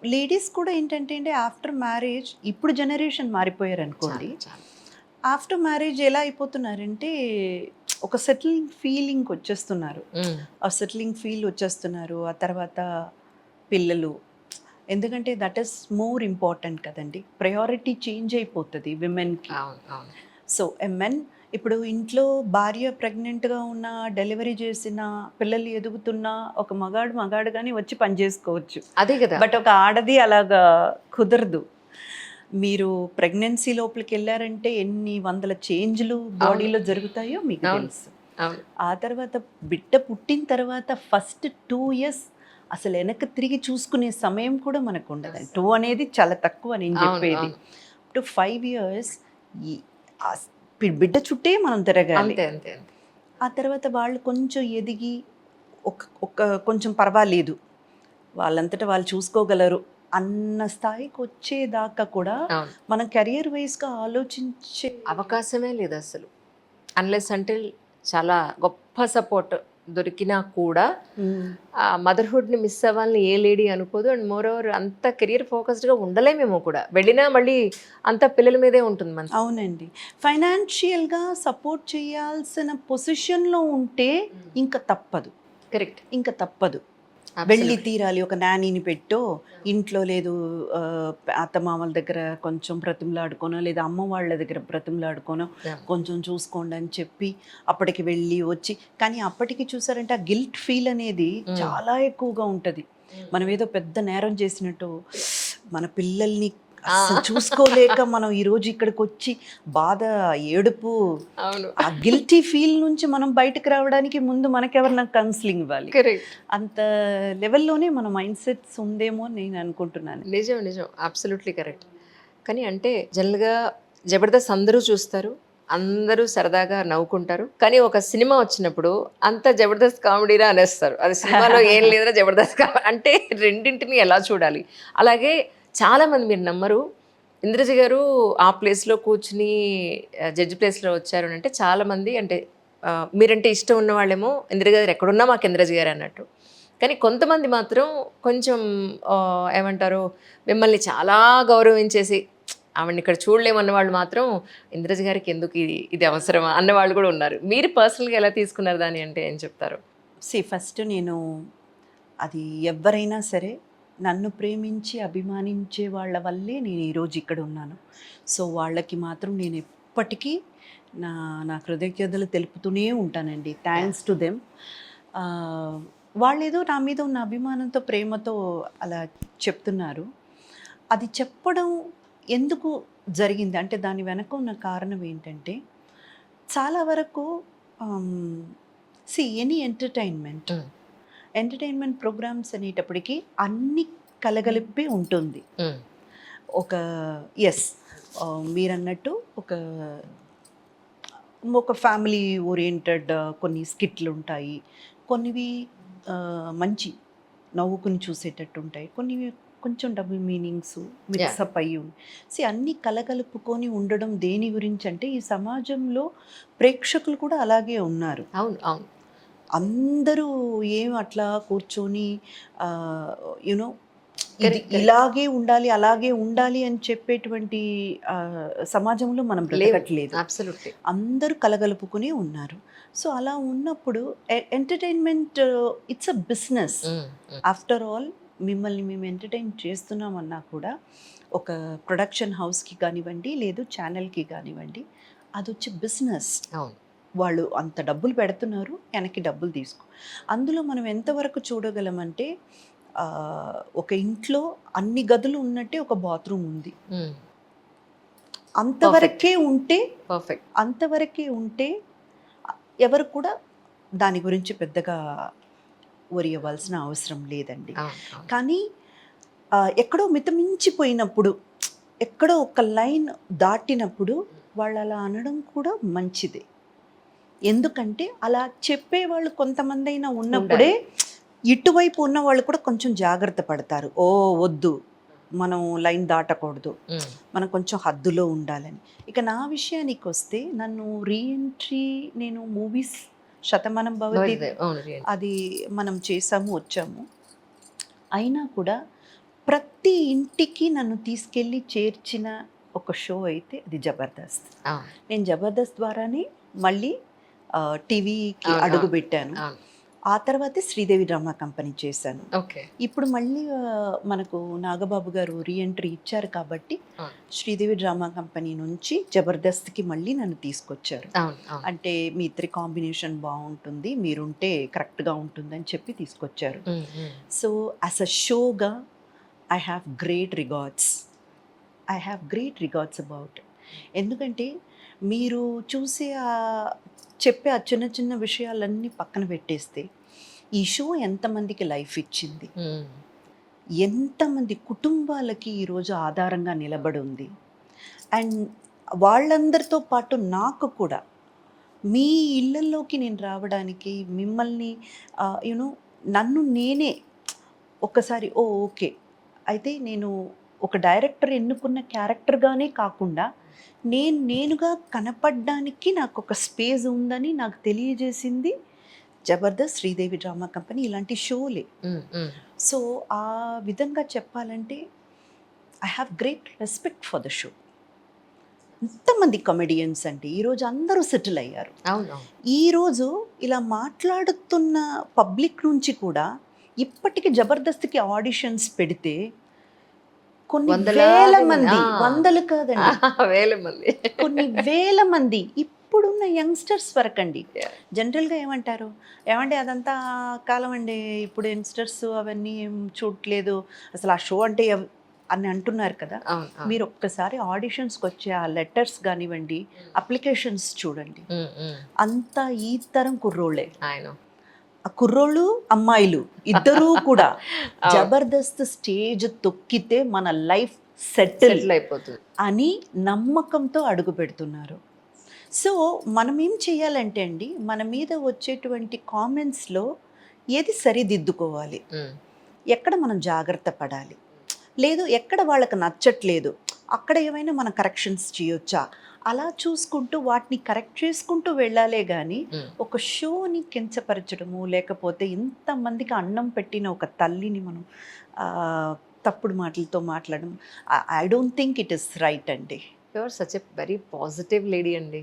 Ladies కూడా ఏంటంటే అండి ఆఫ్టర్ మ్యారేజ్ ఇప్పుడు జనరేషన్ మారిపోయారనుకోండి. చాలా చాలా. ఆఫ్టర్ మ్యారేజ్ ఎలా అయిపోతున్నారంటే ఒక సెటిలింగ్ ఫీలింగ్‌కి వచ్చేస్తున్నారు. హ్మ్. ఆ సెటిలింగ్ ఫీల్ వచ్చేస్తున్నారు. ఆ తర్వాత పిల్లలు. ఎందుకంటే దట్ ఈస్ మోర్ ఇంపార్టెంట్ కదండీ. ప్రయారిటీ చేంజ్ అయిపోతది విమెన్‌కి. అవును. అవును. సో, ఎ మెన్ ఇప్పుడు ఇంట్లో భార్య ప్రెగ్నెంట్‌గా ఉన్న, డెలివరీ చేసిన, పిల్లలు ఎదుగుతున్న ఒక మగాడుగాని వచ్చి పని చేసుకోవచ్చు. అదే గదా! బట్ ఒక ఆడది అలాగా కుదరదు. మీరు ప్రెగ్నెన్సీ లోపలికెళ్లారంటే ఎన్ని వందల చేంజ్‌లు అవును. బాడీలో జరుగుతాయో మీకు అవును. తెలుసు. అవును. ఆ తర్వాత బిడ్డ పుట్టిన తర్వాత ఫస్ట్ 2 ఇయర్స్ అసలు వెనక్కి తిరిగి చూసుకునే సమయం కూడా మనకుండదండి. 2 అనేది చాలా తక్కువ నేను అవును. చెప్పేది. అవును. టు 5 ఇయర్స్ ఈ ఆస్ బిడ్డ చుట్టే మనం తిరగాలి. అంతే. అంతే. అంతే. ఆ తర్వాత వాళ్ళు కొంచెం ఎదిగి ఒక ఒక కొంచెం పర్వాలేదు. వాళ్ళంతట వాళ్ళు చూసుకోగలరు అన్న స్థాయికొచ్చేదాకా కూడా అవును. మనం కెరియర్ వైస్‌గా ఆలోచించే అవకాశమే లేదసలు. అన్‌లెస్ అంటిల్ చాలా గొప్ప సపోర్ట్ దొరికినా కూడా హ్మ్. మదర్‌హుడ్‌ని మిస్ అవ్వాలని ఏ లేడీ అనుకోదు. అండ్ మోర్ ఓవర్ అంత కెరియర్ ఫోకస్డ్‌గా ఉండలేమేమో కూడా. వెళ్ళినా మళ్ళీ అంతా పిల్లల మీదే ఉంటుంది మనసు. అవునండి. ఫైనాన్షియల్‌గా సపోర్ట్ చేయాల్సిన పొజిషన్‌లో ఉంటే ఇంక తప్పదు. కరెక్ట్. ఇంక తప్పదు. వెళ్ళి అబ్సల్యూట్‌లీ. తీరాలి. ఒక నానీని పెట్టో, ఇంట్లో లేదు అత్తమామల దగ్గర కొంచెం బ్రతిమలాడుకోనో, లేదా అమ్మ వాళ్ళ దగ్గర బ్రతిమలాడుకోనో, యాహ్! కొంచెం చూసుకోండి అని చెప్పి, అప్పటికి వెళ్ళి, వచ్చి కానీ అప్పటికి చూసారంటే ఆ గిల్ట్ ఫీల్ అనేది హ్మ్. చాలా ఎక్కువగా ఉంటది. హ్మ్. మనమేదో పెద్ద నేరం చేసినట్టు, మన పిల్లల్ని ఆ! అస్సలు చూసుకోలేక మనం ఈరోజు ఇక్కడికొచ్చి బాధ, ఏడుపు, అవును. ఆ గిల్టీ ఫీల్ నుంచి మనం బయటకి రావడానికి ముందు మనకెవరన్నా కౌన్సెలింగ్ ఇవ్వాలి. కరెక్ట్. అంత లెవెల్‌లోనే మన మైండ్ సెట్స్ ఉందేమో అని నేను అనుకుంటున్నాను. నిజం. నిజం. Absolutely correct. కానీ అంటే జనరల్‌గా 'జబర్దస్త్' అందరూ చూస్తారు. అందరూ సరదాగా నవ్వుకుంటారు. కానీ ఒక సినిమా వచ్చినప్పుడు అంతా 'జబర్దస్త్' కామెడీరా అనేస్తారు. అది సినిమాలో ఏం లేదురా 'జబర్దస్త్' అంటే రెండింటిని ఎలా చూడాలి? అలాగే చాలామంది మీరు నమ్మరు 'ఇంద్రజ' గారు ఆ ప్లేస్‌లో కూర్చొని జడ్జ్ ప్లేస్‌లో వచ్చారు అనంటే చాలామంది అంటే మీరంటే ఇష్టం ఉన్నవాళ్ళేమో 'ఇంద్రజ' గారు ఎక్కడున్నా మాకు 'ఇంద్రజ' గారే అన్నట్టు. కానీ కొంతమంది మాత్రం కొంచెం ఏమంటారు మిమ్మల్ని చాలా గౌరవించేసి ఆవిడని ఇక్కడ చూడలేమన్న వాళ్ళు మాత్రం 'ఇంద్రజ' గారికి ఎందుకు ఇది అవసరమా అన్నవాళ్ళు కూడా ఉన్నారు. మీరు పర్సనల్‌గా ఎలా తీసుకున్నారు దాన్ని అంటే ఏం చెప్తారు? ఫస్ట్ నేను అది ఎవ్వరైనా సరే నన్ను ప్రేమించి, అభిమానించే వాళ్ళ వల్లే నేను ఈరోజు ఇక్కడున్నాను. సో, వాళ్ళకి మాత్రం నేను ఎప్పటికీ నా నా కృతజ్ఞతలు తెలుపుతూనే ఉంటానండి. యాహ్! Thanks to them. ఆహ్, వాళ్ళేదో నా మీద ఉన్న అభిమానంతో, ప్రేమతో అలా చెప్తున్నారు. అది చెప్పడం ఎందుకు జరిగింది? అంటే దాని వెనక ఉన్న కారణం ఏంటంటే, చాలా వరకు ఆహ్, ఎనీ ఎంటర్‌టైన్‌మెంట్ హ్మ్. ఎంటర్‌టైన్‌మెంట్ ప్రోగ్రామ్స్ అనేటప్పటికి అన్నీ కలగలిపి ఉంటుంది. హ్మ్. ఒక యెస్. మీరన్నట్టు ఒక ఒక ఫ్యామిలీ ఓరియెంటెడ్ కొన్ని స్కిట్‌లుంటాయి. కొన్నివి మంచి నవ్వుకుని చూసేటట్టుంటాయి. కొన్నివి కొంచెం డబుల్ మీనింగ్సు యాహ్! మిక్సప్ అయ్యి అన్నీ కలగలుపుకొని ఉండడం దేని గురించంటే ఈ సమాజంలో ప్రేక్షకులు కూడా అలాగే ఉన్నారు. అవును. అవును. అందరూ ఏం అట్లా కూర్చొని ఆహ్, యూ నో ఇది కరెక్ట్. కరెక్ట్. ఇలాగే ఉండాలి, అలాగే ఉండాలి అని చెప్పేటువంటి సమాజంలో మనం లేవు. బ్రతకట్లేదు. అబ్సల్యూట్‌లీ. అందరూ కలగలుపుకునే ఉన్నారు. సో, అలా ఉన్నప్పుడు ఎంటర్‌టైన్‌మెంట్ ఇట్స్ ఎ బిజినెస్. హ్మ్. హ్మ్. ఆఫ్టర్ ఆల్ మిమ్మల్ని మేము ఎంటర్‌టైన్ చేస్తున్నామన్నా కూడా ఒక ప్రొడక్షన్ హౌస్‌కి కానివ్వండి, లేదు ఛానెల్‌కి కానివ్వండి, అదొచ్చి బిజినెస్. అవును. వాళ్ళు అంత డబ్బులు పెడుతున్నారు, వెనక్కి డబ్బులు అందులో మనం ఎంతవరకు చూడగలమంటే ఒక ఇంట్లో అన్ని గదులు ఉన్నట్టే ఒక బాత్రూమ్ ఉంది. హ్మ్. పర్ఫెక్ట్. అంతవరకే ఉంటే పర్ఫెక్ట్. అంతవరకే ఉంటే ఎవరు కూడా దాని గురించి పెద్దగా వరి అవ్వాల్సిన అవసరం లేదండి. అవును. అవును. కానీ ఎక్కడో మితమించిపోయినప్పుడు, ఎక్కడో ఒక లైన్ దాటినప్పుడు వాళ్ళలా అనడం కూడా మంచిదే. ఎందుకంటే అలా చెప్పేవాళ్ళు కొంతమందైనా ఉన్నప్పుడే ఉండాలి. ఇటువైపు ఉన్నవాళ్ళు కూడా కొంచెం జాగ్రత్త పడతారు. ఓహ్! వద్దు. మనం లైన్ దాటకూడదు. హ్మ్. మనం కొంచెం హద్దులో ఉండాలని. ఇక నా విషయానికొస్తే నన్ను నేను మూవీస్ 'శతమానం భవతి' భవిష్యత్తు అవును. రియంట్. అది మనం చేసాము, వచ్చాము. అయినా కూడా ప్రతి ఇంటికి నన్ను తీసుకెళ్ళి చేర్చిన ఒక షో అయితే అది జబర్దస్త్. అవును నేను జబర్దస్త్ ద్వారానే మళ్ళీ టీవీకి అవును, అడుగు అవును. పెట్టాను. అవును ఆ తర్వాతే శ్రీదేవి డ్రామా కంపెనీ చేశాను. ఓకే ఇప్పుడు మళ్ళీ మనకు నాగబాబు గారు రీఎంట్రీ ఇచ్చారు కాబట్టి అవును శ్రీదేవి డ్రామా కంపెనీ నుంచి జబర్దస్త్కి మళ్ళీ నన్ను తీసుకొచ్చారు. అవును అవును అంటే మీ ఇద్దరి కాంబినేషన్ బాగుంటుంది, మీరుంటే కరెక్ట్గా ఉంటుందని చెప్పి తీసుకొచ్చారు. Um, um. So as a షోగా I have great regards. I have great regards about. ఎందుకంటే మీరు చూసే చెప్పే ఆ చిన్న చిన్న విషయాలన్నీ పక్కన పెట్టేస్తే ఈ షో ఎంతమందికి లైఫ్ ఇచ్చింది, ఉమ్. ఎంతమంది కుటుంబాలకి ఈరోజు ఆధారంగా నిలబడి ఉంది, అండ్ వాళ్ళందరితో పాటు నాకు కూడా మీ ఇళ్ళల్లోకి నేను రావడానికి మిమ్మల్ని యూనో నన్ను నేనే ఒక్కసారి ఓకే అయితే నేను ఒక డైరెక్టర్ ఎన్నుకున్న క్యారెక్టర్గానే కాకుండా నేనుగా కనపడడానికి నాకు ఒక స్పేస్ ఉందని నాకు తెలియజేసింది జబర్దస్త్, శ్రీదేవి డ్రామా కంపెనీ ఇలాంటి షోలే. ఉమ్, ఉమ్. సో ఆ విధంగా చెప్పాలంటే I have great respect for the show. ఎంతమంది కమెడియన్స్ అంటే ఈరోజు అందరూ సెటిల్ అయ్యారు. అవును అవును ఈరోజు ఇలా మాట్లాడుతున్న పబ్లిక్ నుంచి కూడా ఇప్పటికి జబర్దస్త్కి ఆడిషన్స్ పెడితే కొన్ని వందలాది వేల మంది, మంది, ఆ. వందలు కాదండి, వేల మంది కొన్ని వేల మంది ఇప్పుడున్న యంగ్స్టర్స్ వరకండి. జనరల్గా ఏమంటారు, ఏమంటే అదంతా కాలం అండి, ఇప్పుడు యంగ్స్టర్స్ అవన్నీ ఏం చూడట్లేదు, అసలు ఆ షో అంటే అని అంటున్నారు కదా. అవును అవును మీరు ఒక్కసారి ఆడిషన్స్కి వచ్చే ఆ లెటర్స్ కానివ్వండి, అప్లికేషన్స్ చూడండి, ఉమ్, ఉమ్. అంతా ఈ తరం కుర్రోళ్ళే. ఆయన ఆ కుర్రోళ్ళు అమ్మాయిలు ఇద్దరూ కూడా అవును. జబర్దస్త్ స్టేజ్ తొక్కితే మన లైఫ్ సెటిల్ సెటిల్ అయిపోతుంది అని నమ్మకంతో అడుగు పెడుతున్నారు. సో మనం ఏం చేయాలంటే అండి, మన మీద వచ్చేటువంటి కామెంట్స్లో ఏది సరిదిద్దుకోవాలి, ఉమ్, ఎక్కడ మనం జాగ్రత్త పడాలి, లేదు ఎక్కడ వాళ్ళకి నచ్చట్లేదు అక్కడ ఏమైనా మనం కరెక్షన్స్ చేయొచ్చా, అలా చూసుకుంటూ వాటిని కరెక్ట్ చేసుకుంటూ వెళ్ళాలే కానీ ఉమ్. ఒక షోని కించపరచడము, లేకపోతే ఇంతమందికి అన్నం పెట్టిన ఒక తల్లిని మనం ఆ, తప్పుడు మాటలతో మాట్లాడడం, I don't think it is right అండి. Your such a very positive lady అండి.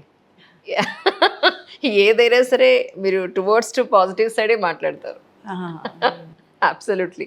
ఏదైనా సరే మీరు టువర్డ్స్ టు పాజిటివ్ సైడే మాట్లాడతారు. ఆ, అబ్సల్యూట్లీ.